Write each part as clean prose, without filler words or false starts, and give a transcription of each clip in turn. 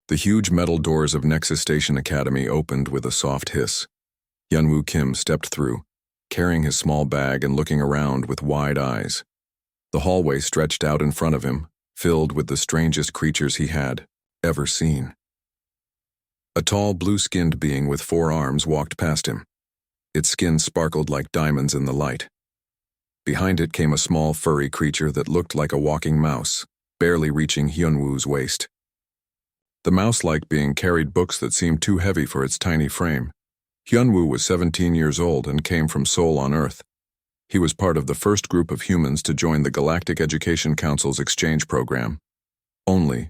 The huge metal doors of Nexus Station Academy opened with a soft hiss. Hyunwoo Kim stepped through, carrying his small bag and looking around with wide eyes. The hallway stretched out in front of him, filled with the strangest creatures he had ever seen. A tall, blue-skinned being with 4 arms walked past him. Its skin sparkled like diamonds in the light. Behind it came a small, furry creature that looked like a walking mouse, barely reaching Hyunwoo's waist. The mouse-like being carried books that seemed too heavy for its tiny frame. Hyunwoo was 17 years old and came from Seoul on Earth. He was part of the first group of humans to join the Galactic Education Council's exchange program. Only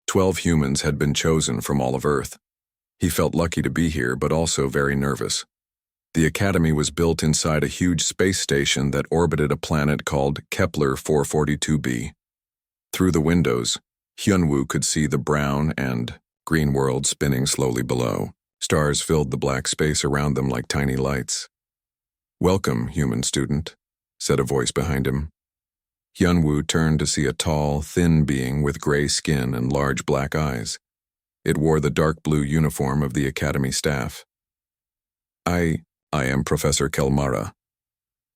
12 humans had been chosen from all of Earth. He felt lucky to be here, but also very nervous. The academy was built inside a huge space station that orbited a planet called Kepler 442b. Through the windows, Hyunwoo could see the brown and green world spinning slowly below. Stars filled the black space around them like tiny lights. "Welcome, human student," said a voice behind him. Hyunwoo turned to see a tall, thin being with gray skin and large black eyes. It wore the dark blue uniform of the academy staff. I am Professor Kelmara.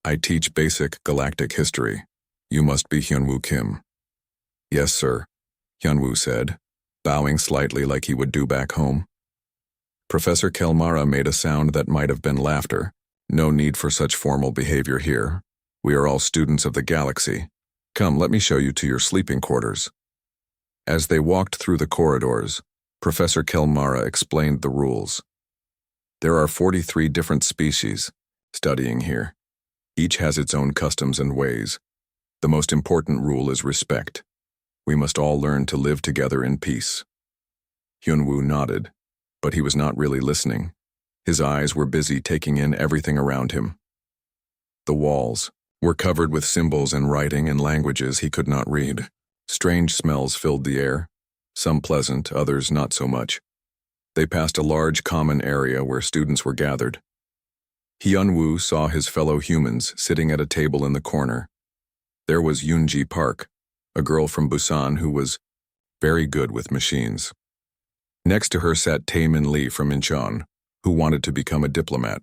I teach basic galactic history. You must be Hyunwoo Kim." "Yes, sir," Hyunwoo said, bowing slightly like he would do back home. Professor Kelmara made a sound that might have been laughter. "No need for such formal behavior here. We are all students of the galaxy. Come, let me show you to your sleeping quarters." As they walked through the corridors, Professor Kelmara explained the rules. There are 43 different species studying here. Each has its own customs and ways. The most important rule is respect. We must all learn to live together in peace. Hyunwoo nodded, but he was not really listening. His eyes were busy taking in everything around him. The walls were covered with symbols and writing in languages he could not read. Strange smells filled the air, some pleasant, others not so much. They passed a large common area where students were gathered. Hyunwoo saw his fellow humans sitting at a table in the corner. There was Yoonji Park, a girl from Busan who was very good with machines. Next to her sat Taemin Lee from Incheon, who wanted to become a diplomat.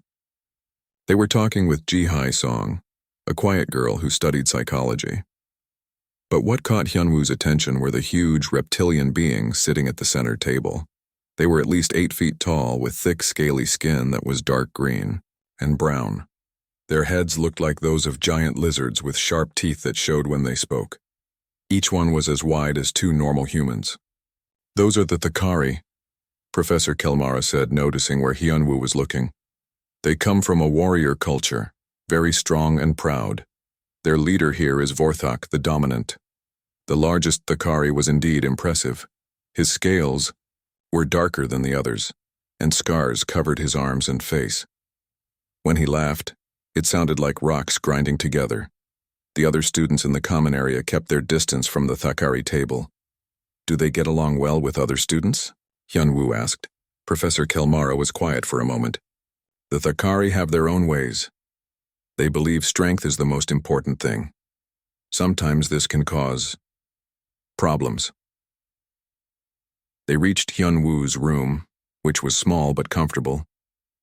They were talking with Ji-Hai Song, a quiet girl who studied psychology. But what caught Hyunwoo's attention were the huge reptilian beings sitting at the center table. They were at least 8 feet tall with thick, scaly skin that was dark green and brown. Their heads looked like those of giant lizards with sharp teeth that showed when they spoke. Each one was as wide as 2 normal humans. "Those are the Thakari," Professor Kelmara said, noticing where Hyunwoo was looking. "They come from a warrior culture, very strong and proud. Their leader here is Vorthok, the dominant." The largest Thakari was indeed impressive. His scales were darker than the others, and scars covered his arms and face. When he laughed, it sounded like rocks grinding together. The other students in the common area kept their distance from the Thakari table. "Do they get along well with other students?" Hyunwoo asked. Professor Kelmara was quiet for a moment. "The Thakari have their own ways. They believe strength is the most important thing. Sometimes this can cause problems." They reached Hyunwoo's room, which was small but comfortable.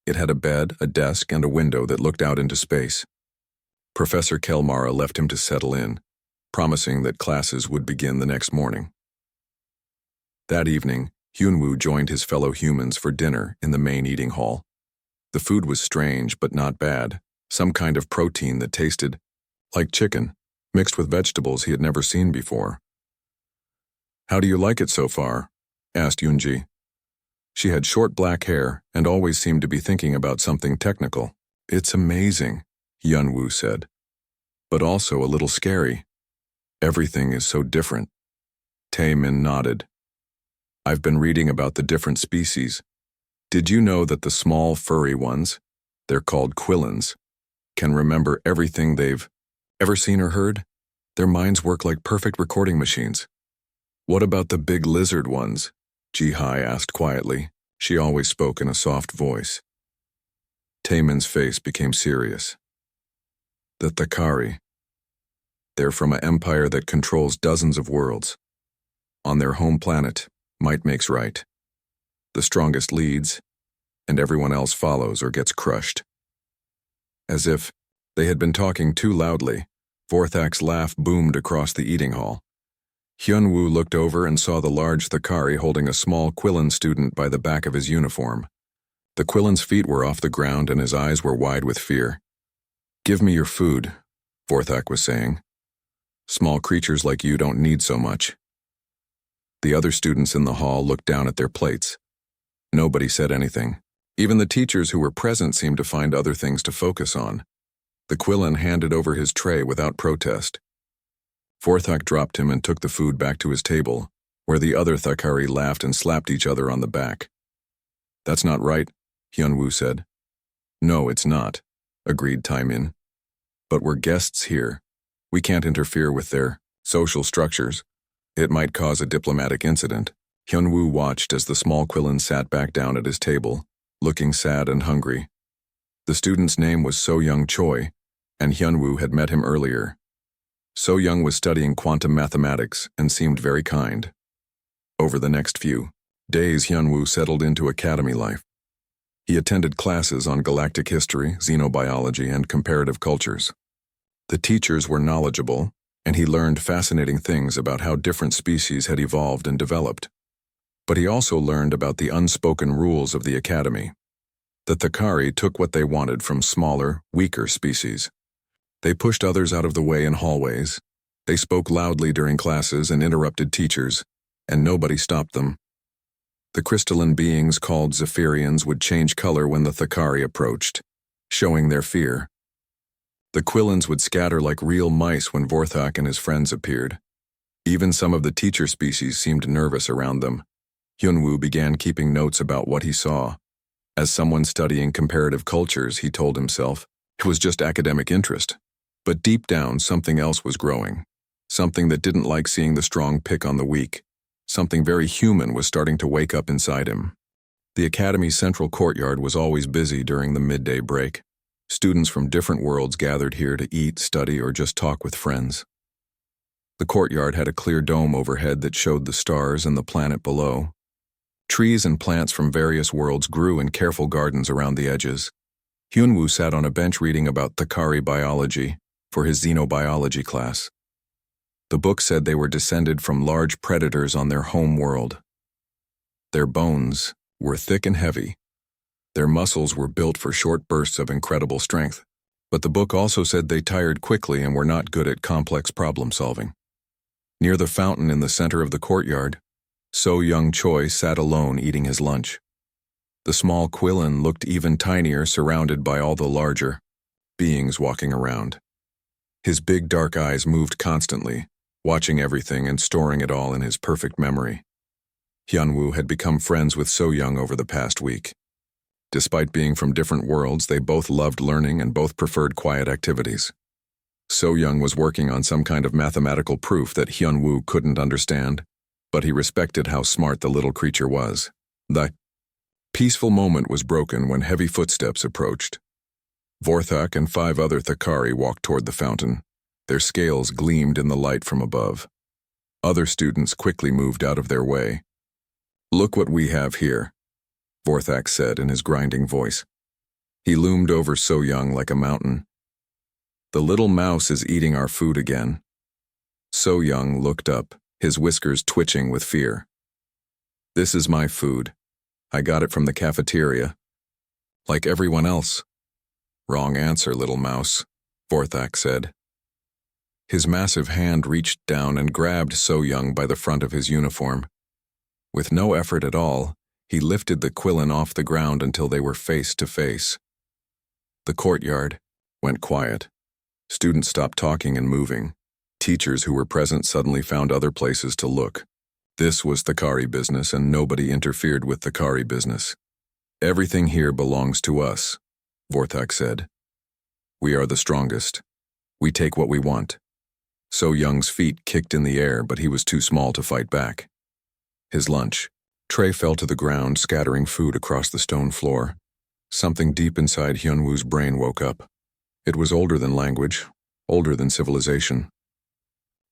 It had a bed, a desk, and a window that looked out into space. Professor Kelmara left him to settle in, promising that classes would begin the next morning. That evening, Hyunwoo joined his fellow humans for dinner in the main eating hall. The food was strange but not bad, some kind of protein that tasted like chicken, mixed with vegetables he had never seen before. "How do you like it so far?" asked Yoonji. She had short black hair and always seemed to be thinking about something technical. "It's amazing," Hyunwoo said, "but also a little scary. Everything is so different." Taemin nodded. "I've been reading about the different species. Did you know that the small furry ones, they're called Quillins, can remember everything they've ever seen or heard? Their minds work like perfect recording machines." "What about the big lizard ones?" Ji-Hai asked quietly. She always spoke in a soft voice. Taemin's face became serious. "The Thakari. They're from an empire that controls dozens of worlds. On their home planet, Might makes right. The strongest leads, and everyone else follows or gets crushed. As if they had been talking too loudly, Vorthak's laugh boomed across the eating hall. Hyunwoo looked over and saw the large Thakari holding a small Quillen student by the back of his uniform. The Quillen's feet were off the ground and his eyes were wide with fear. "Give me your food," Vorthak was saying. "Small creatures like you don't need so much." The other students in the hall looked down at their plates. Nobody said anything. Even the teachers who were present seemed to find other things to focus on. The Quillen handed over his tray without protest. Vorthak dropped him and took the food back to his table, where the other Thakari laughed and slapped each other on the back. "That's not right," Hyunwoo said. "No, it's not," agreed Taimin. "But we're guests here. We can't interfere with their social structures. It might cause a diplomatic incident." Hyunwoo watched as the small Quillen sat back down at his table, looking sad and hungry. The student's name was So-young Choi, and Hyunwoo had met him earlier. So-young was studying quantum mathematics and seemed very kind. Over the next few days, Hyunwoo settled into academy life. He attended classes on galactic history, xenobiology, and comparative cultures. The teachers were knowledgeable, and he learned fascinating things about how different species had evolved and developed. But he also learned about the unspoken rules of the academy. The Thakari took what they wanted from smaller, weaker species. They pushed others out of the way in hallways. They spoke loudly during classes and interrupted teachers, and nobody stopped them. The crystalline beings called Zephyrians would change color when the Thakari approached, showing their fear. The Quillens would scatter like real mice when Vorthak and his friends appeared. Even some of the teacher species seemed nervous around them. Hyunwoo began keeping notes about what he saw. As someone studying comparative cultures, he told himself, it was just academic interest. But deep down, something else was growing. Something that didn't like seeing the strong pick on the weak. Something very human was starting to wake up inside him. The academy's central courtyard was always busy during the midday break. Students from different worlds gathered here to eat, study, or just talk with friends. The courtyard had a clear dome overhead that showed the stars and the planet below. Trees and plants from various worlds grew in careful gardens around the edges. Hyunwoo sat on a bench reading about Thakari biology for his xenobiology class. The book said they were descended from large predators on their home world. Their bones were thick and heavy. Their muscles were built for short bursts of incredible strength. But the book also said they tired quickly and were not good at complex problem solving. Near the fountain in the center of the courtyard, So-young Choi sat alone eating his lunch. The small Quillen looked even tinier, surrounded by all the larger beings walking around. His big dark eyes moved constantly, watching everything and storing it all in his perfect memory. Hyunwoo had become friends with So-young over the past week. Despite being from different worlds, they both loved learning and both preferred quiet activities. So-young was working on some kind of mathematical proof that Hyunwoo couldn't understand, but he respected how smart the little creature was. The peaceful moment was broken when heavy footsteps approached. Vorthak and 5 other Thakari walked toward the fountain. Their scales gleamed in the light from above. Other students quickly moved out of their way. "Look what we have here," Vorthak said in his grinding voice. He loomed over So-young like a mountain. "The little mouse is eating our food again." So-young looked up, his whiskers twitching with fear. "This is my food. I got it from the cafeteria. Like everyone else." "Wrong answer, little mouse," Vorthak said. His massive hand reached down and grabbed So-young by the front of his uniform. With no effort at all, he lifted the Quillen off the ground until they were face to face. The courtyard went quiet. Students stopped talking and moving. Teachers who were present suddenly found other places to look. This was Thakari business, and nobody interfered with Thakari business. "Everything here belongs to us," Vorthak said. "We are the strongest. We take what we want." So-young's feet kicked in the air, but he was too small to fight back. His lunch tray fell to the ground, scattering food across the stone floor. Something deep inside Hyunwoo's brain woke up. It was older than language, older than civilization.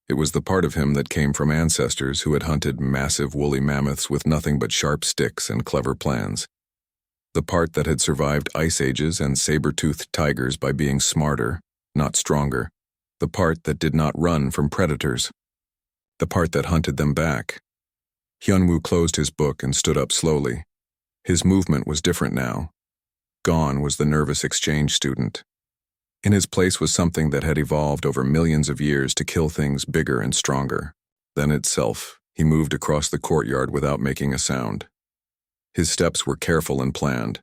It was the part of him that came from ancestors who had hunted massive woolly mammoths with nothing but sharp sticks and clever plans. The part that had survived ice ages and saber-toothed tigers by being smarter, not stronger. The part that did not run from predators. The part that hunted them back. Hyunwoo closed his book and stood up slowly. His movement was different now. Gone was the nervous exchange student. In his place was something that had evolved over millions of years to kill things bigger and stronger than itself. He moved across the courtyard without making a sound. His steps were careful and planned.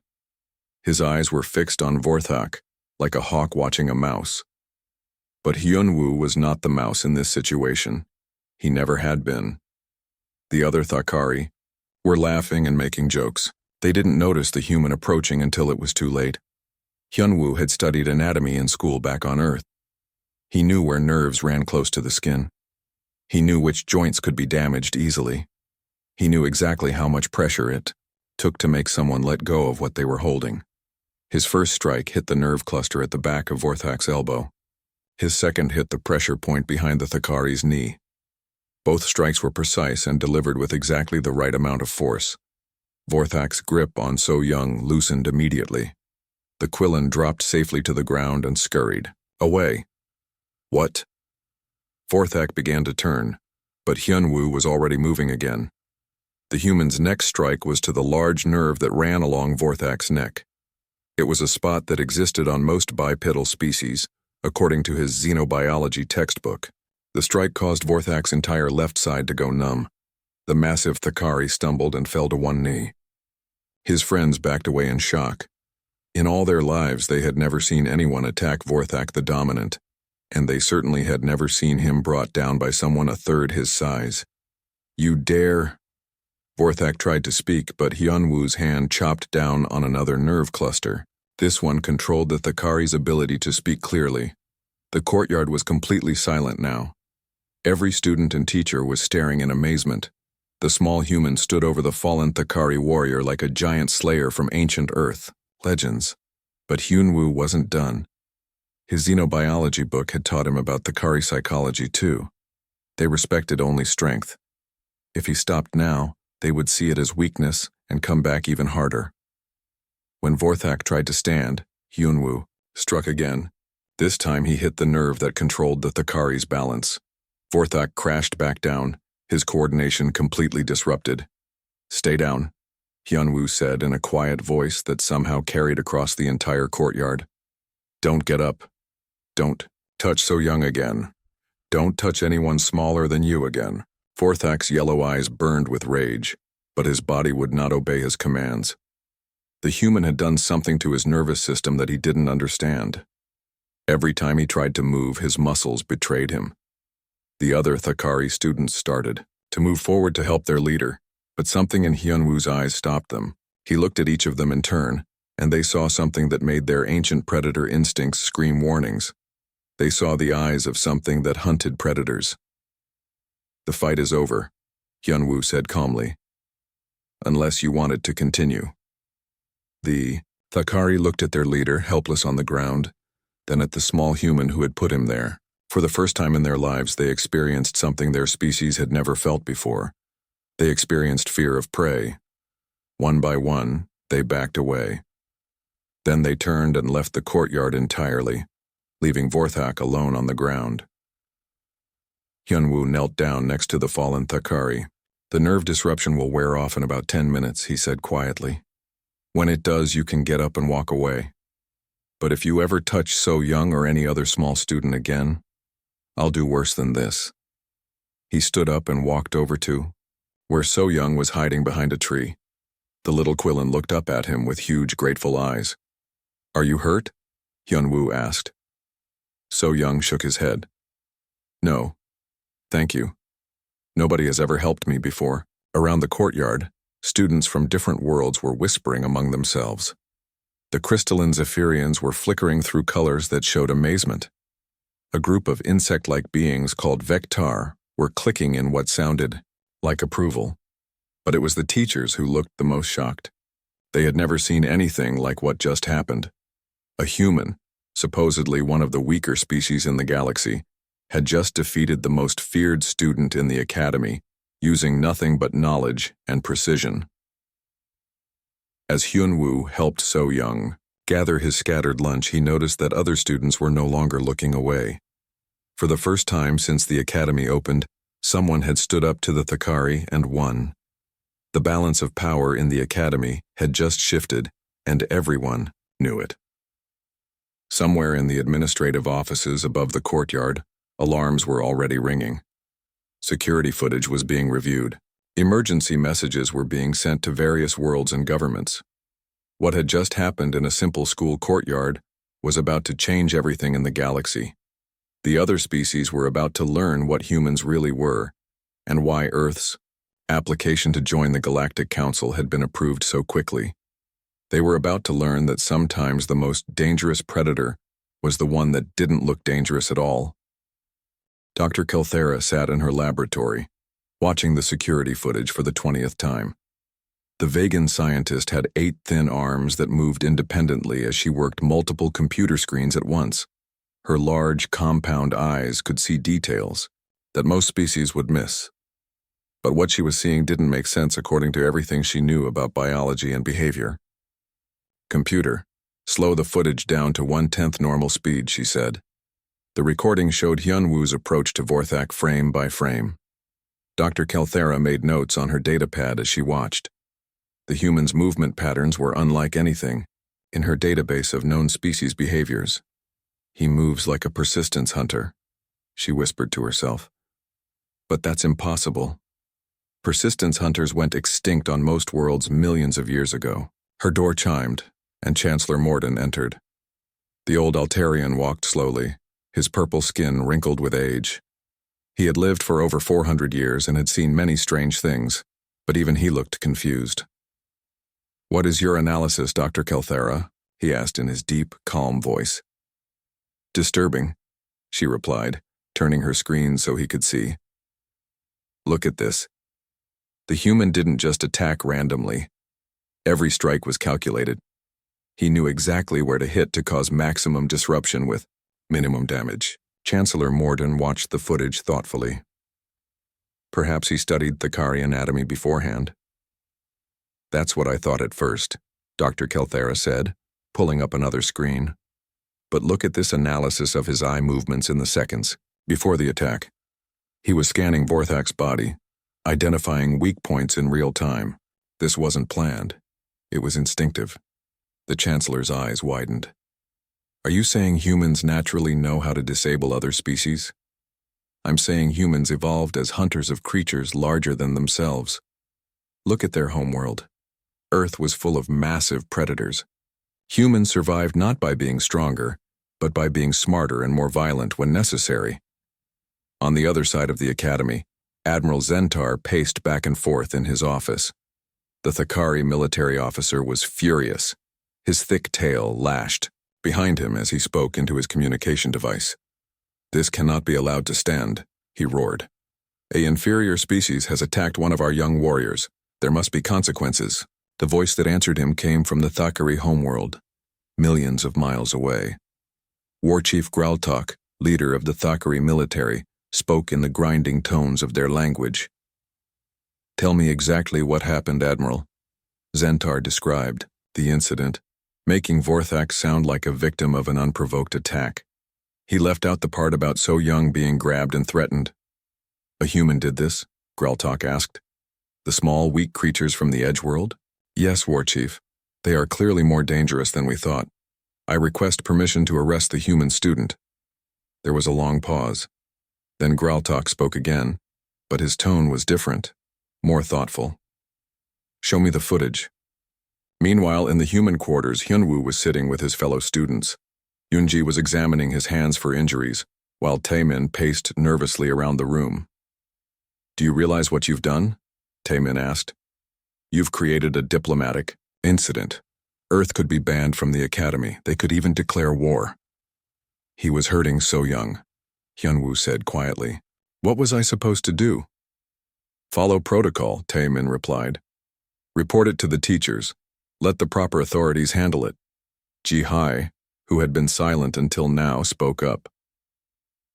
His eyes were fixed on Vorthak, like a hawk watching a mouse. But Hyunwoo was not the mouse in this situation. He never had been. The other Thakari were laughing and making jokes. They didn't notice the human approaching until it was too late. Hyunwoo had studied anatomy in school back on Earth. He knew where nerves ran close to the skin. He knew which joints could be damaged easily. He knew exactly how much pressure it took to make someone let go of what they were holding. His first strike hit the nerve cluster at the back of Vorthak's elbow. His second hit the pressure point behind the Thakari's knee. Both strikes were precise and delivered with exactly the right amount of force. Vorthak's grip on So Young loosened immediately. The Quillen dropped safely to the ground and scurried away. What? Vorthak began to turn, but Hyunwoo was already moving again. The human's next strike was to the large nerve that ran along Vorthak's neck. It was a spot that existed on most bipedal species, according to his xenobiology textbook. The strike caused Vorthak's entire left side to go numb. The massive Thakari stumbled and fell to one knee. His friends backed away in shock. In all their lives, they had never seen anyone attack Vorthak the Dominant, and they certainly had never seen him brought down by someone a third his size. You dare? Vorthak tried to speak, but Hyunwoo's hand chopped down on another nerve cluster. This one controlled the Thakari's ability to speak clearly. The courtyard was completely silent now. Every student and teacher was staring in amazement. The small human stood over the fallen Thakari warrior like a giant slayer from ancient Earth. Legends. But Hyunwoo wasn't done. His xenobiology book had taught him about Thakari psychology too. They respected only strength. If he stopped now, they would see it as weakness and come back even harder. When Vorthak tried to stand, Hyunwoo struck again. This time he hit the nerve that controlled the Thakari's balance. Vorthak crashed back down, his coordination completely disrupted. Stay down, Hyunwoo said in a quiet voice that somehow carried across the entire courtyard. Don't get up. Don't touch So Young again. Don't touch anyone smaller than you again. Vorthak's yellow eyes burned with rage, but his body would not obey his commands. The human had done something to his nervous system that he didn't understand. Every time he tried to move, his muscles betrayed him. The other Thakari students started to move forward to help their leader, but something in Hyunwoo's eyes stopped them. He looked at each of them in turn, and they saw something that made their ancient predator instincts scream warnings. They saw the eyes of something that hunted predators. The fight is over, Hyunwoo said calmly. Unless you want it to continue. The Thakari looked at their leader, helpless on the ground, then at the small human who had put him there. For the first time in their lives, they experienced something their species had never felt before. They experienced fear of prey. One by one, they backed away. Then they turned and left the courtyard entirely, leaving Vorthak alone on the ground. Hyunwoo knelt down next to the fallen Thakari. The nerve disruption will wear off in about 10 minutes, he said quietly. When it does, you can get up and walk away. But if you ever touch So Young or any other small student again, I'll do worse than this. He stood up and walked over to where So Young was hiding behind a tree. The little Quillen looked up at him with huge, grateful eyes. Are you hurt? Hyunwoo asked. So Young shook his head. No. Thank you. Nobody has ever helped me before. Around the courtyard, students from different worlds were whispering among themselves. The crystalline Zephyrians were flickering through colors that showed amazement. A group of insect-like beings called Vectar were clicking in what sounded like approval. But it was the teachers who looked the most shocked. They had never seen anything like what just happened. A human, supposedly one of the weaker species in the galaxy, had just defeated the most feared student in the academy, using nothing but knowledge and precision. As Hyunwoo helped So Young gather his scattered lunch, he noticed that other students were no longer looking away. For the first time since the academy opened, someone had stood up to the Thakari and won. The balance of power in the academy had just shifted, and everyone knew it. Somewhere in the administrative offices above the courtyard, alarms were already ringing. Security footage was being reviewed. Emergency messages were being sent to various worlds and governments. What had just happened in a simple school courtyard was about to change everything in the galaxy. The other species were about to learn what humans really were, and why Earth's application to join the Galactic Council had been approved so quickly. They were about to learn that sometimes the most dangerous predator was the one that didn't look dangerous at all. Dr. Kelthera sat in her laboratory, watching the security footage for the 20th time. The vegan scientist had 8 thin arms that moved independently as she worked multiple computer screens at once. Her large, compound eyes could see details that most species would miss. But what she was seeing didn't make sense according to everything she knew about biology and behavior. "Computer, slow the footage down to 1/10 normal speed," she said. The recording showed Hyunwoo's approach to Vorthak frame by frame. Dr. Kelthera made notes on her datapad as she watched. The human's movement patterns were unlike anything in her database of known species behaviors. "He moves like a persistence hunter," she whispered to herself. "But that's impossible. Persistence hunters went extinct on most worlds millions of years ago." Her door chimed, and Chancellor Morden entered. The old Altarian walked slowly, his purple skin wrinkled with age. He had lived for over 400 years and had seen many strange things, but even he looked confused. "What is your analysis, Dr. Kelthera?" he asked in his deep, calm voice. "Disturbing," she replied, turning her screen so he could see. "Look at this. The human didn't just attack randomly. Every strike was calculated. He knew exactly where to hit to cause maximum disruption with minimum damage." Chancellor Morden watched the footage thoughtfully. Perhaps he studied Thakari anatomy beforehand. "That's what I thought at first," Dr. Kelthera said, pulling up another screen. "But look at this analysis of his eye movements in the seconds before the attack. He was scanning Vorthak's body, identifying weak points in real time. This wasn't planned. It was instinctive." The Chancellor's eyes widened. "Are you saying humans naturally know how to disable other species?" "I'm saying humans evolved as hunters of creatures larger than themselves. Look at their homeworld. Earth was full of massive predators. Humans survived not by being stronger, but by being smarter and more violent when necessary." On the other side of the academy, Admiral Zentar paced back and forth in his office. The Thakari military officer was furious. His thick tail lashed behind him as he spoke into his communication device. "This cannot be allowed to stand," he roared. "An inferior species has attacked one of our young warriors. There must be consequences." The voice that answered him came from the Thakari homeworld, millions of miles away. War Chief Graltok, leader of the Thakari military, spoke in the grinding tones of their language. "Tell me exactly what happened, Admiral." Zentar described the incident, making Vorthak sound like a victim of an unprovoked attack. He left out the part about So Young being grabbed and threatened. "A human did this?" Graltok asked. "The small, weak creatures from the Edge world?" "Yes, War Chief. They are clearly more dangerous than we thought. I request permission to arrest the human student." There was a long pause. Then Graltok spoke again, but his tone was different, more thoughtful. "Show me the footage." Meanwhile, in the human quarters, Hyunwoo was sitting with his fellow students. Yunji was examining his hands for injuries, while Taemin paced nervously around the room. "Do you realize what you've done?" Taemin asked. "You've created a diplomatic incident. Earth could be banned from the academy. They could even declare war." "He was hurting So Young," Hyunwoo said quietly. "What was I supposed to do?" "Follow protocol," Taemin replied. "Report it to the teachers. Let the proper authorities handle it." Ji Hai, who had been silent until now, spoke up.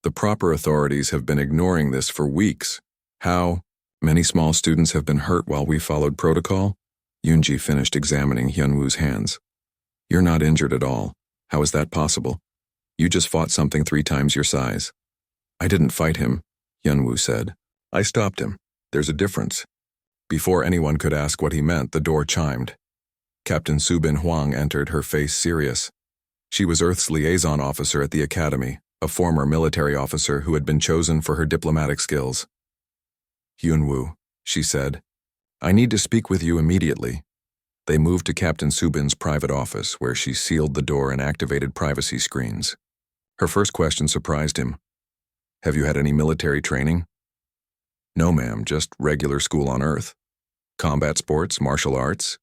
The proper authorities have been ignoring this for weeks. How? Many small students have been hurt while we followed protocol? Yoonji finished examining Hyunwoo's hands. You're not injured at all. How is that possible? You just fought something 3 times your size. I didn't fight him, Hyunwoo said. I stopped him. There's a difference. Before anyone could ask what he meant, the door chimed. Captain Subin Huang entered, her face serious. She was Earth's liaison officer at the academy, a former military officer who had been chosen for her diplomatic skills. Hyunwoo, she said, I need to speak with you immediately. They moved to Captain Subin's private office, where she sealed the door and activated privacy screens. Her first question surprised him. Have you had any military training? No, ma'am, just regular school on Earth. Combat sports, martial arts.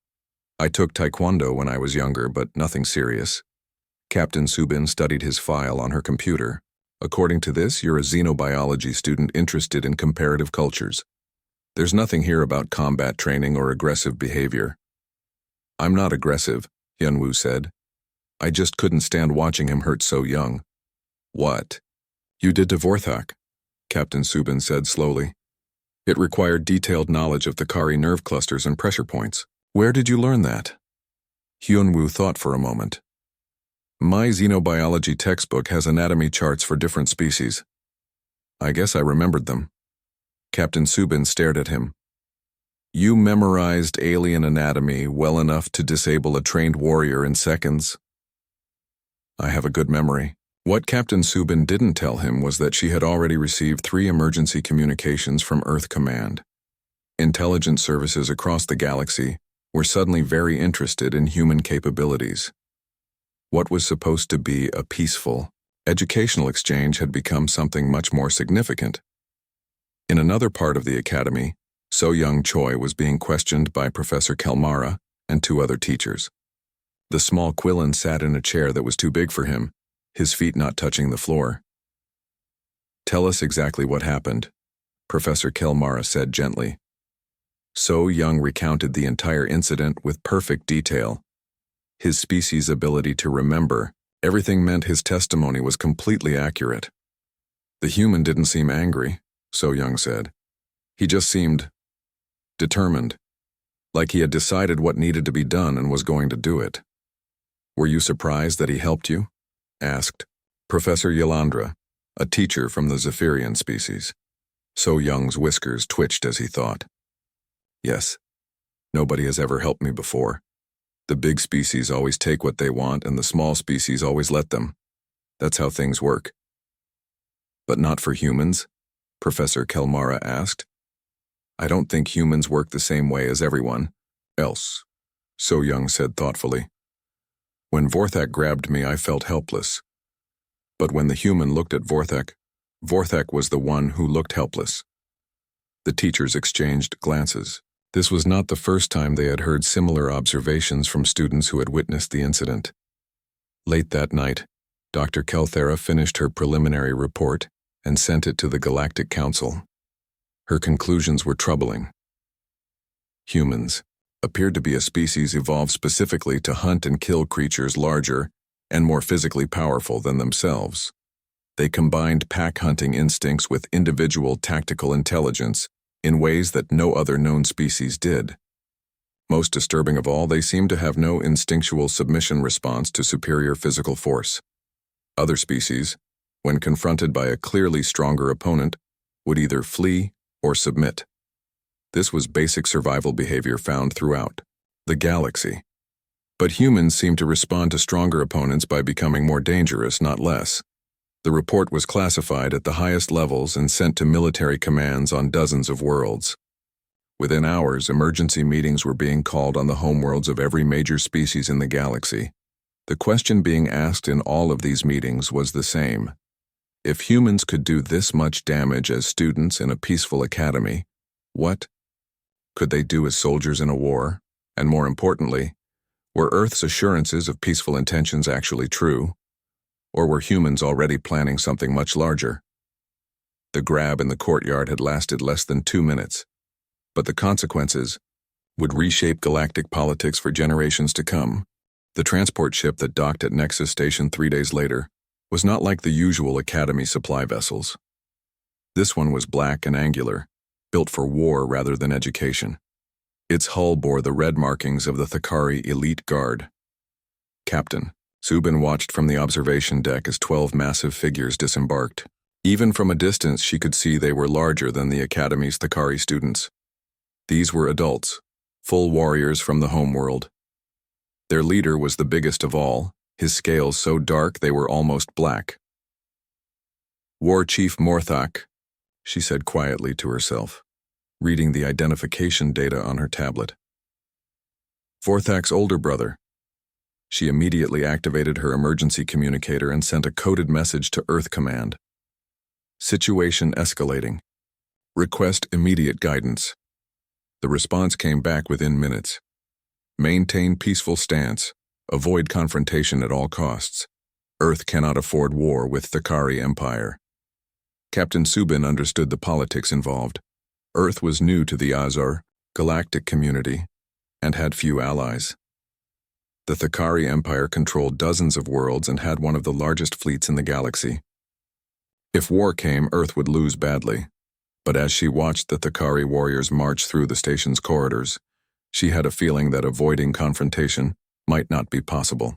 I took taekwondo when I was younger, but nothing serious. Captain Subin studied his file on her computer. According to this, you're a xenobiology student interested in comparative cultures. There's nothing here about combat training or aggressive behavior. I'm not aggressive, Hyunwoo said. I just couldn't stand watching him hurt so young. What? You did to Vorthak, Captain Subin said slowly. It required detailed knowledge of the Kari nerve clusters and pressure points. Where did you learn that? Hyunwoo thought for a moment. My xenobiology textbook has anatomy charts for different species. I guess I remembered them. Captain Subin stared at him. You memorized alien anatomy well enough to disable a trained warrior in seconds. I have a good memory. What Captain Subin didn't tell him was that she had already received 3 emergency communications from Earth Command. Intelligence services across the galaxy were suddenly very interested in human capabilities. What was supposed to be a peaceful, educational exchange had become something much more significant. In another part of the academy, So Young Choi was being questioned by Professor Kelmara and 2 other teachers. The small Quillen sat in a chair that was too big for him, his feet not touching the floor. Tell us exactly what happened, Professor Kelmara said gently. So Young recounted the entire incident with perfect detail. His species' ability to remember everything meant his testimony was completely accurate. The human didn't seem angry, So Young said. He just seemed determined, like he had decided what needed to be done and was going to do it. Were you surprised that he helped you? Asked Professor Yolandra, a teacher from the Zephyrian species. So Young's whiskers twitched as he thought. Yes, nobody has ever helped me before. The big species always take what they want and the small species always let them. That's how things work. But not for humans? Professor Kelmara asked. I don't think humans work the same way as everyone else, So Young said thoughtfully. When Vorthak grabbed me, I felt helpless. But when the human looked at Vorthak, Vorthak was the one who looked helpless. The teachers exchanged glances. This was not the first time they had heard similar observations from students who had witnessed the incident. Late that night, Dr. Kelthera finished her preliminary report and sent it to the Galactic Council. Her conclusions were troubling. Humans appeared to be a species evolved specifically to hunt and kill creatures larger and more physically powerful than themselves. They combined pack-hunting instincts with individual tactical intelligence in ways that no other known species did. Most disturbing of all, they seemed to have no instinctual submission response to superior physical force. Other species, when confronted by a clearly stronger opponent, would either flee or submit. This was basic survival behavior found throughout the galaxy. But humans seemed to respond to stronger opponents by becoming more dangerous, not less. The report was classified at the highest levels and sent to military commands on dozens of worlds. Within hours, emergency meetings were being called on the homeworlds of every major species in the galaxy. The question being asked in all of these meetings was the same. If humans could do this much damage as students in a peaceful academy, what could they do as soldiers in a war? And more importantly, were Earth's assurances of peaceful intentions actually true? Or were humans already planning something much larger? The grab in the courtyard had lasted less than 2 minutes, but the consequences would reshape galactic politics for generations to come. The transport ship that docked at Nexus Station 3 days later was not like the usual Academy supply vessels. This one was black and angular, built for war rather than education. Its hull bore the red markings of the Thakari Elite Guard. Captain Subin watched from the observation deck as 12 massive figures disembarked. Even from a distance, she could see they were larger than the Academy's Thakari students. These were adults, full warriors from the homeworld. Their leader was the biggest of all, his scales so dark they were almost black. War Chief Morthak, she said quietly to herself, reading the identification data on her tablet. Vorthak's older brother. She immediately activated her emergency communicator and sent a coded message to Earth Command. Situation escalating. Request immediate guidance. The response came back within minutes. Maintain peaceful stance. Avoid confrontation at all costs. Earth cannot afford war with Thakari Empire. Captain Subin understood the politics involved. Earth was new to the Azar, galactic community, and had few allies. The Thakari Empire controlled dozens of worlds and had one of the largest fleets in the galaxy. If war came, Earth would lose badly. But as she watched the Thakari warriors march through the station's corridors, she had a feeling that avoiding confrontation might not be possible.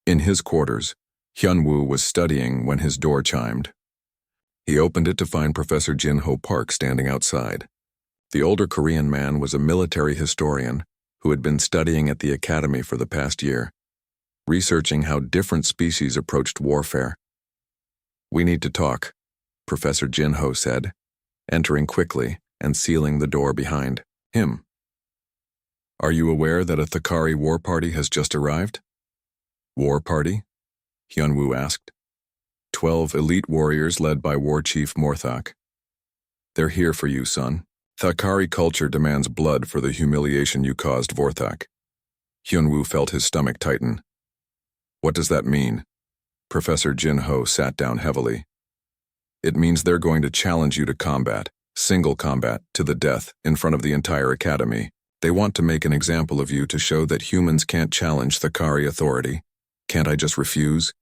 In his quarters, Hyunwoo was studying when his door chimed. He opened it to find Professor Jin-Ho Park standing outside. The older Korean man was a military historian who had been studying at the academy for the past year, researching how different species approached warfare. "We need to talk," Professor Jin-Ho said, entering quickly and sealing the door behind him. "Are you aware that a Thakari war party has just arrived?" "War party?" Hyunwoo asked. 12 elite warriors led by War Chief Morthak. "They're here for you, son. Thakari culture demands blood for the humiliation you caused Vorthak." Hyunwoo felt his stomach tighten. "What does that mean?" Professor Jin-Ho sat down heavily. "It means they're going to challenge you to combat, single combat, to the death, in front of the entire academy. They want to make an example of you to show that humans can't challenge Thakari authority. Can't I just refuse?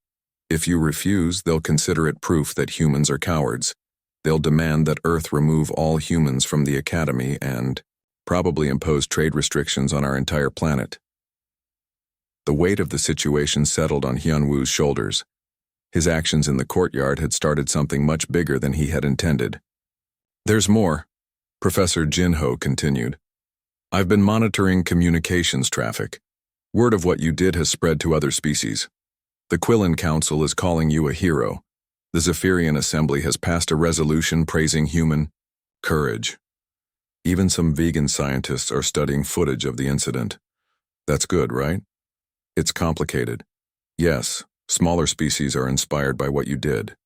If you refuse, they'll consider it proof that humans are cowards. They'll demand that Earth remove all humans from the academy and probably impose trade restrictions on our entire planet." The weight of the situation settled on Hyunwoo's shoulders. His actions in the courtyard had started something much bigger than he had intended. "There's more," Professor Jin-Ho continued. "I've been monitoring communications traffic. Word of what you did has spread to other species. The Quillen Council is calling you a hero. The Zephyrian Assembly has passed a resolution praising human courage. Even some vegan scientists are studying footage of the incident. That's good, right? It's complicated. Yes, smaller species are inspired by what you did.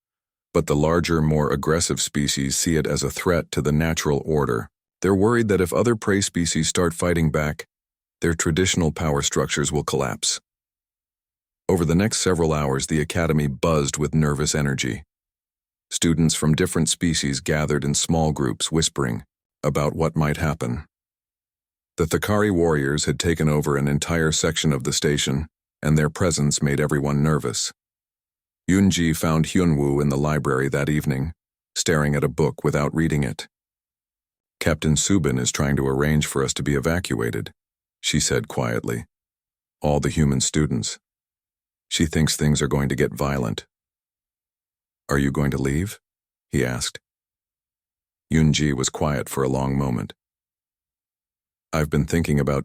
But the larger, more aggressive species see it as a threat to the natural order. They're worried that if other prey species start fighting back, their traditional power structures will collapse." Over the next several hours, the academy buzzed with nervous energy. Students from different species gathered in small groups whispering about what might happen. The Thakari warriors had taken over an entire section of the station, and their presence made everyone nervous. Yoonji found Hyunwoo in the library that evening, staring at a book without reading it. "Captain Subin is trying to arrange for us to be evacuated," she said quietly. "All the human students. She thinks things are going to get violent." "Are you going to leave?" he asked. Yoonji was quiet for a long moment. "I've been thinking about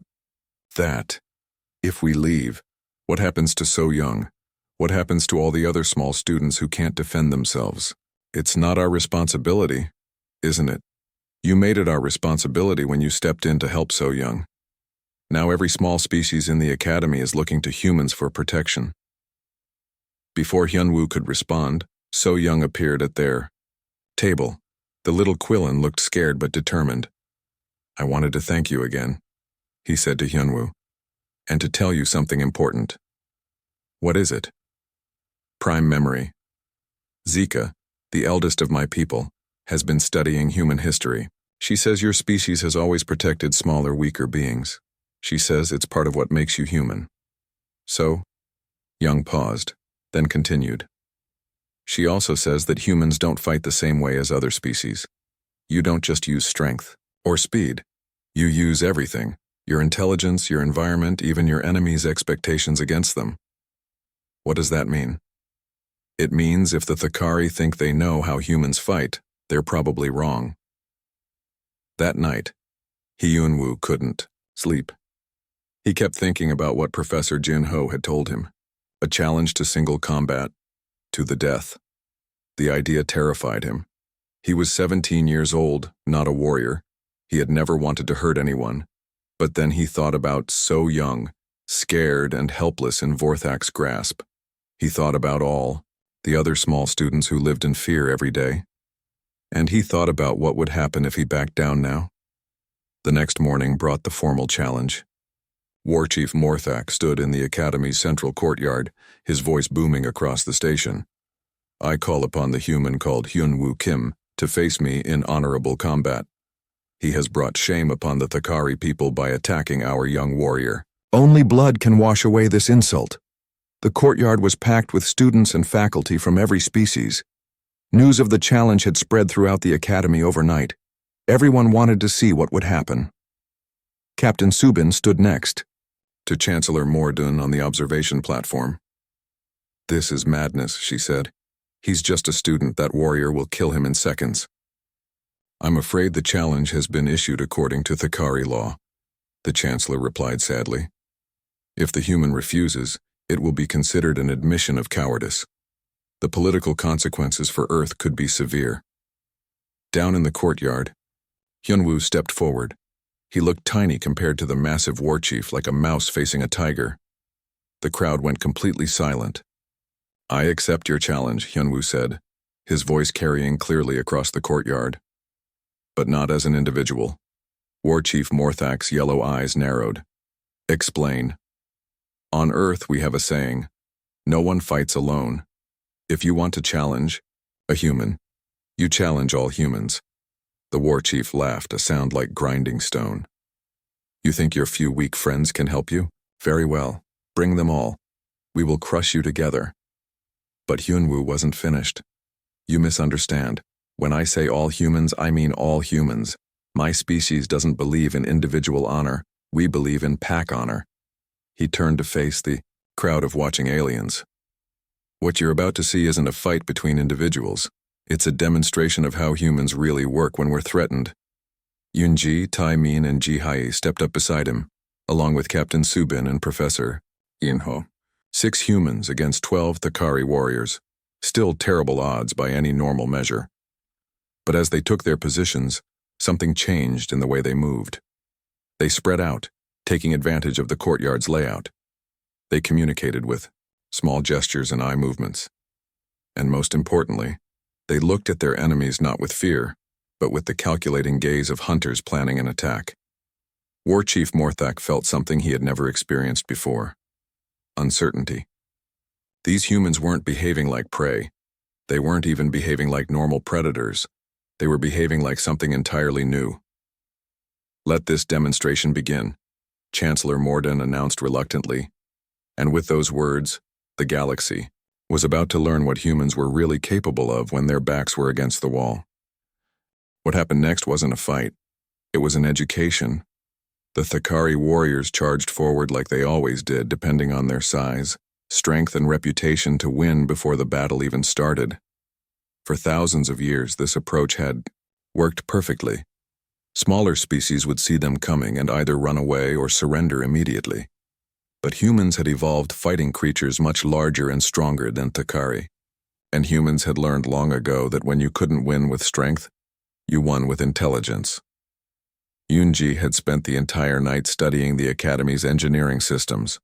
that. If we leave, what happens to So Young? What happens to all the other small students who can't defend themselves? It's not our responsibility, isn't it? You made it our responsibility when you stepped in to help So Young. Now every small species in the academy is looking to humans for protection." Before Hyunwoo could respond, So Young appeared at their table. The little Quillen looked scared but determined. "I wanted to thank you again," he said to Hyunwoo, "and to tell you something important." "What is it?" "Prime memory. Zika, the eldest of my people, has been studying human history. She says your species has always protected smaller, weaker beings. She says it's part of what makes you human." So, Young paused. then continued. She also says that humans don't fight the same way as other species. You don't just use strength or speed. You use everything, your intelligence, your environment, even your enemy's expectations against them. What does that mean? It means if the Thakari think they know how humans fight, they're probably wrong. That night, Hyun-woo couldn't sleep. He kept thinking about what Professor Jin-ho had told him, a challenge to single combat, to the death. The idea terrified him. He was 17 years old, not a warrior. He had never wanted to hurt anyone. But then he thought about so young, scared and helpless in Vorthak's grasp. He thought about all the other small students who lived in fear every day. And he thought about what would happen if he backed down now. The next morning brought the formal challenge. War Chief Morthak stood in the Academy's central courtyard, his voice booming across the station. I call upon the human called Hyun-woo Kim to face me in honorable combat. He has brought shame upon the Thakari people by attacking our young warrior. Only blood can wash away this insult. The courtyard was packed with students and faculty from every species. News of the challenge had spread throughout the academy overnight. Everyone wanted to see what would happen. Captain Subin stood next to Chancellor Mordun on the observation platform. This is madness, she said. He's just a student. That warrior will kill him in seconds. I'm afraid the challenge has been issued according to Thakari law, the Chancellor replied sadly. If the human refuses, it will be considered an admission of cowardice. The political consequences for Earth could be severe. Down in the courtyard, Hyun-woo stepped forward. He looked tiny compared to the massive war chief, like a mouse facing a tiger. The crowd went completely silent. I accept your challenge, Hyun-woo said, his voice carrying clearly across the courtyard. But not as an individual. War Chief Morthak's yellow eyes narrowed. Explain. On Earth we have a saying, no one fights alone. If you want to challenge a human, you challenge all humans. The war chief laughed, a sound like grinding stone. You think your few weak friends can help you? Very well, bring them all. We will crush you together. But Hyun-woo wasn't finished. You misunderstand. When I say all humans, I mean all humans. My species doesn't believe in individual honor. We believe in pack honor. He turned to face the crowd of watching aliens. What you're about to see isn't a fight between individuals. It's a demonstration of how humans really work when we're threatened. Yoon-ji, Tae-min, and Ji-hae stepped up beside him, along with Captain Subin and Professor In-ho. 6 humans against 12 Thakari warriors. Still terrible odds by any normal measure. But as they took their positions, something changed in the way they moved. They spread out, taking advantage of the courtyard's layout. They communicated with small gestures and eye movements. And most importantly, they looked at their enemies not with fear, but with the calculating gaze of hunters planning an attack. War Chief Morthak felt something he had never experienced before. Uncertainty. These humans weren't behaving like prey. They weren't even behaving like normal predators. They were behaving like something entirely new. Let this demonstration begin, Chancellor Mordun announced reluctantly. And with those words, the galaxy was about to learn what humans were really capable of when their backs were against the wall. What happened next wasn't a fight. It was an education. The Thakari warriors charged forward like they always did, depending on their size, strength, and reputation to win before the battle even started. For thousands of years, this approach had worked perfectly. Smaller species would see them coming and either run away or surrender immediately. But humans had evolved fighting creatures much larger and stronger than Thakari. And humans had learned long ago that when you couldn't win with strength, you won with intelligence. Yoon-ji had spent the entire night studying the Academy's engineering systems.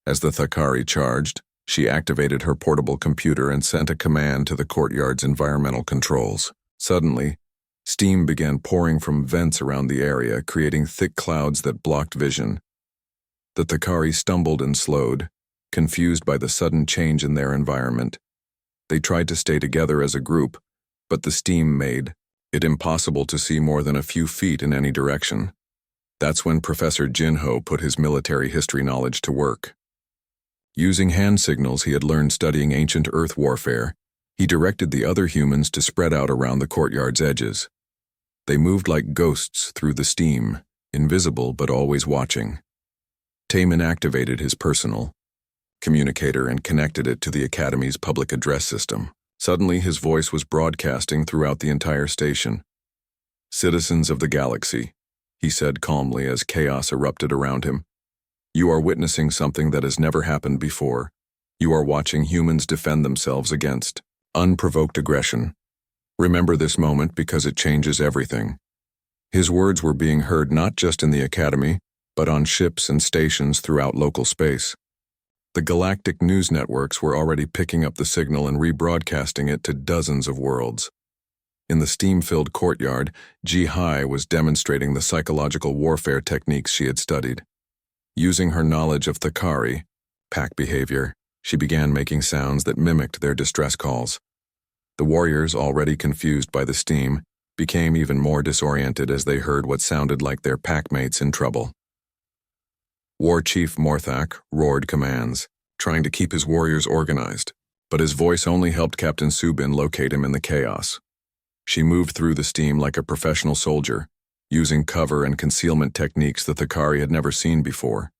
As the Thakari charged, she activated her portable computer and sent a command to the courtyard's environmental controls. Suddenly, steam began pouring from vents around the area, creating thick clouds that blocked vision. The Thakari stumbled and slowed, confused by the sudden change in their environment. They tried to stay together as a group, but the steam made it impossible to see more than a few feet in any direction. That's when Professor Jin-ho put his military history knowledge to work. Using hand signals he had learned studying ancient Earth warfare, he directed the other humans to spread out around the courtyard's edges. They moved like ghosts through the steam, invisible but always watching. Taman activated his personal communicator and connected it to the Academy's public address system. Suddenly, his voice was broadcasting throughout the entire station. "Citizens of the galaxy," he said calmly as chaos erupted around him. "You are witnessing something that has never happened before. You are watching humans defend themselves against unprovoked aggression. Remember this moment because it changes everything." His words were being heard not just in the Academy, but on ships and stations throughout local space. The galactic news networks were already picking up the signal and rebroadcasting it to dozens of worlds. In the steam-filled courtyard, HFY was demonstrating the psychological warfare techniques she had studied. Using her knowledge of Thakari, pack behavior, she began making sounds that mimicked their distress calls. The warriors, already confused by the steam, became even more disoriented as they heard what sounded like their packmates in trouble. War Chief Morthak roared commands, trying to keep his warriors organized, but his voice only helped Captain Subin locate him in the chaos. She moved through the steam like a professional soldier, using cover and concealment techniques the Thakari had never seen before.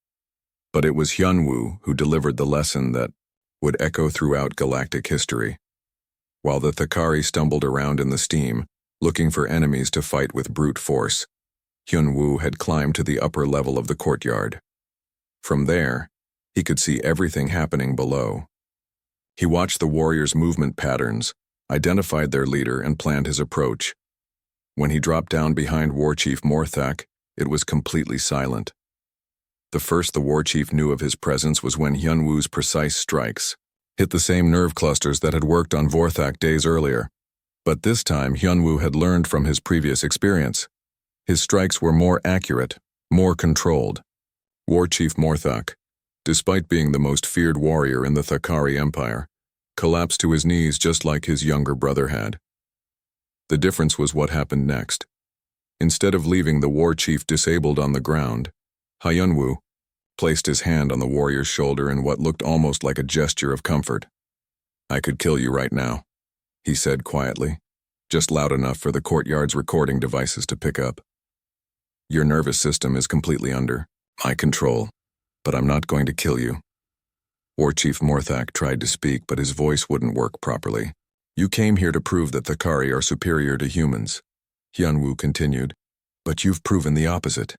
But it was Hyunwoo who delivered the lesson that would echo throughout galactic history. While the Thakari stumbled around in the steam, looking for enemies to fight with brute force, Hyunwoo had climbed to the upper level of the courtyard. From there, he could see everything happening below. He watched the warriors' movement patterns, identified their leader, and planned his approach. When he dropped down behind War Chief Morthak, it was completely silent. The first the War Chief knew of his presence was when Hyunwoo's precise strikes hit the same nerve clusters that had worked on Vorthak days earlier. But this time, Hyunwoo had learned from his previous experience. His strikes were more accurate, more controlled. War Chief Morthak, despite being the most feared warrior in the Thakari Empire, collapsed to his knees just like his younger brother had. The difference was what happened next. Instead of leaving the war chief disabled on the ground, Hyunwoo placed his hand on the warrior's shoulder in what looked almost like a gesture of comfort. "I could kill you right now," he said quietly, just loud enough for the courtyard's recording devices to pick up. "Your nervous system is completely under my control, but I'm not going to kill you." War Chief Morthak tried to speak, but his voice wouldn't work properly. "You came here to prove that Thakari are superior to humans," Hyunwoo continued, "but you've proven the opposite.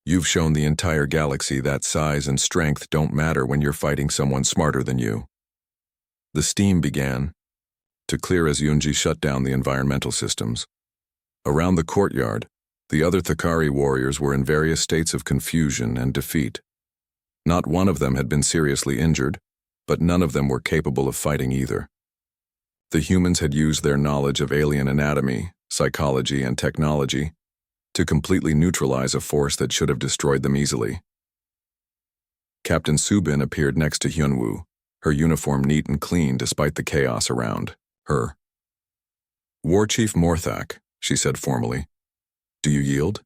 You've shown the entire galaxy that size and strength don't matter when you're fighting someone smarter than you." The steam began to clear as Yunji shut down the environmental systems. Around the courtyard, the other Thakari warriors were in various states of confusion and defeat. Not one of them had been seriously injured, but none of them were capable of fighting either. The humans had used their knowledge of alien anatomy, psychology, and technology to completely neutralize a force that should have destroyed them easily. Captain Subin appeared next to Hyunwoo, her uniform neat and clean despite the chaos around her. "War Chief Morthak," she said formally, "do you yield?"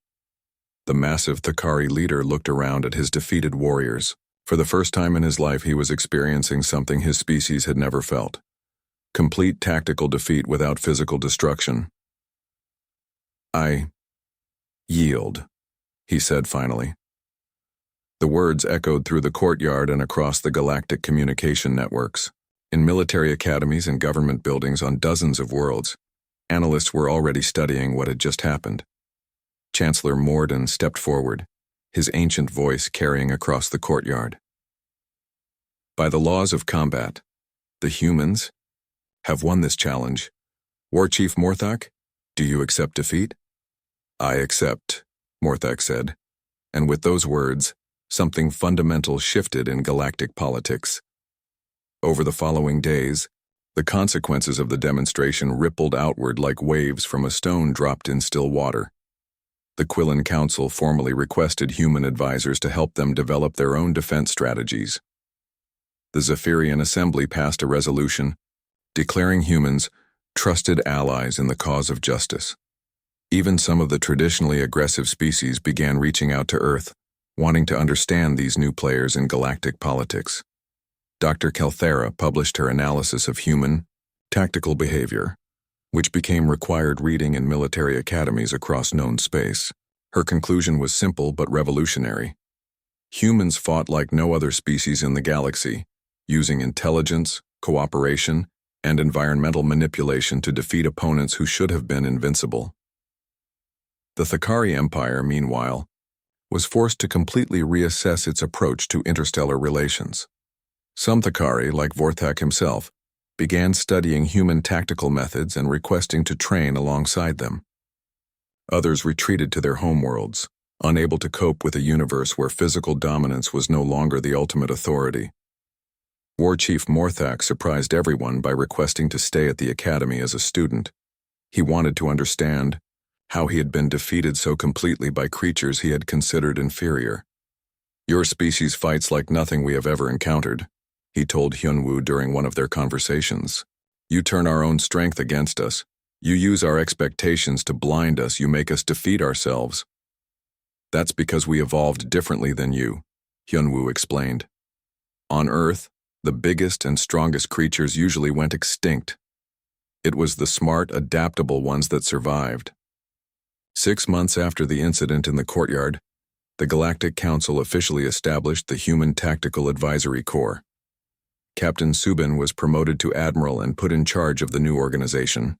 The massive Thakari leader looked around at his defeated warriors. For the first time in his life, he was experiencing something his species had never felt. Complete tactical defeat without physical destruction. "I yield," he said finally. The words echoed through the courtyard and across the galactic communication networks. In military academies and government buildings on dozens of worlds, analysts were already studying what had just happened. Chancellor Morden stepped forward, his ancient voice carrying across the courtyard. "By the laws of combat, the humans have won this challenge. War Chief Morthak, do you accept defeat?" "I accept," Morthak said, and with those words, something fundamental shifted in galactic politics. Over the following days, the consequences of the demonstration rippled outward like waves from a stone dropped in still water. The Quillen Council formally requested human advisors to help them develop their own defense strategies. The Zephyrian Assembly passed a resolution declaring humans trusted allies in the cause of justice. Even some of the traditionally aggressive species began reaching out to Earth, wanting to understand these new players in galactic politics. Dr. Calthera published her analysis of human, tactical behavior, which became required reading in military academies across known space. Her conclusion was simple but revolutionary. Humans fought like no other species in the galaxy, using intelligence, cooperation, and environmental manipulation to defeat opponents who should have been invincible. The Thakari Empire, meanwhile, was forced to completely reassess its approach to interstellar relations. Some Thakari, like Vorthak himself, began studying human tactical methods and requesting to train alongside them. Others retreated to their homeworlds, unable to cope with a universe where physical dominance was no longer the ultimate authority. War Chief Morthak surprised everyone by requesting to stay at the academy as a student. He wanted to understand how he had been defeated so completely by creatures he had considered inferior. "Your species fights like nothing we have ever encountered," he told Hyunwoo during one of their conversations. "You turn our own strength against us. You use our expectations to blind us. You make us defeat ourselves." "That's because we evolved differently than you," Hyunwoo explained. "On Earth, the biggest and strongest creatures usually went extinct. It was the smart, adaptable ones that survived." 6 months after the incident in the courtyard, the Galactic Council officially established the Human Tactical Advisory Corps. Captain Subin was promoted to admiral and put in charge of the new organization.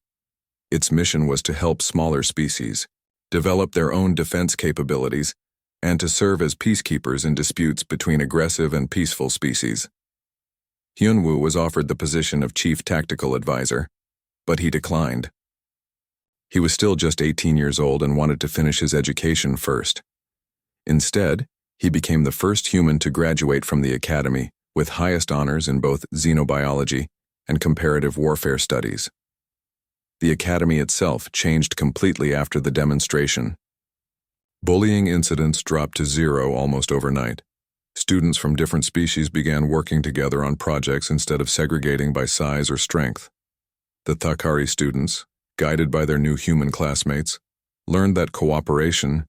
Its mission was to help smaller species develop their own defense capabilities and to serve as peacekeepers in disputes between aggressive and peaceful species. Hyunwoo was offered the position of Chief Tactical Advisor, but he declined. He was still just 18 years old and wanted to finish his education first. Instead, he became the first human to graduate from the academy with highest honors in both xenobiology and comparative warfare studies. The academy itself changed completely after the demonstration. Bullying incidents dropped to zero almost overnight. Students from different species began working together on projects instead of segregating by size or strength. The Thakari students, guided by their new human classmates, learned that cooperation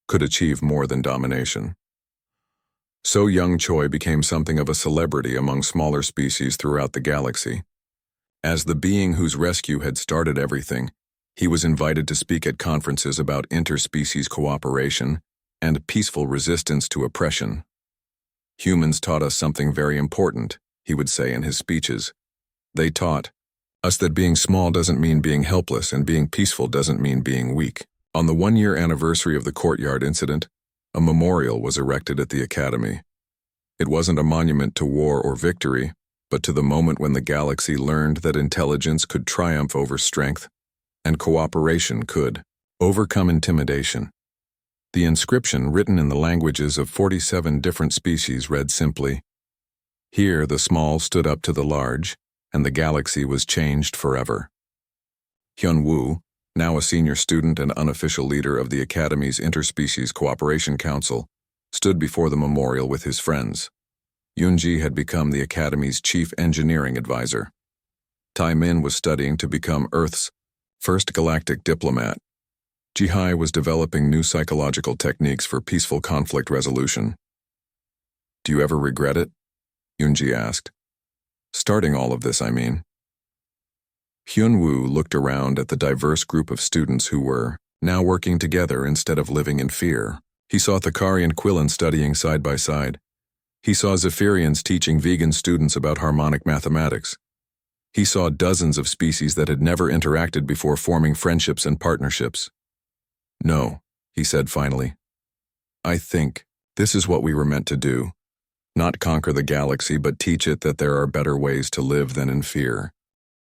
could achieve more than domination. So young Choi became something of a celebrity among smaller species throughout the galaxy. As the being whose rescue had started everything, he was invited to speak at conferences about interspecies cooperation and peaceful resistance to oppression. "Humans taught us something very important," he would say in his speeches. "They taught us that being small doesn't mean being helpless and being peaceful doesn't mean being weak." On the 1-year anniversary of the courtyard incident, a memorial was erected at the academy. It wasn't a monument to war or victory, but to the moment when the galaxy learned that intelligence could triumph over strength and cooperation could overcome intimidation. The inscription, written in the languages of 47 different species, read simply, "Here the small stood up to the large, and the galaxy was changed forever." Hyunwoo, now a senior student and unofficial leader of the Academy's Interspecies Cooperation Council, stood before the memorial with his friends. Yoonji had become the Academy's chief engineering advisor. Tai-min was studying to become Earth's first galactic diplomat. Ji-hai was developing new psychological techniques for peaceful conflict resolution. "Do you ever regret it?" Yoonji asked. "Starting all of this, I mean." Hyunwoo looked around at the diverse group of students who were now working together instead of living in fear. He saw Thakari and Quillen studying side by side. He saw Zephyrians teaching vegan students about harmonic mathematics. He saw dozens of species that had never interacted before forming friendships and partnerships. "No," he said finally. "I think this is what we were meant to do. Not conquer the galaxy, but teach it that there are better ways to live than in fear."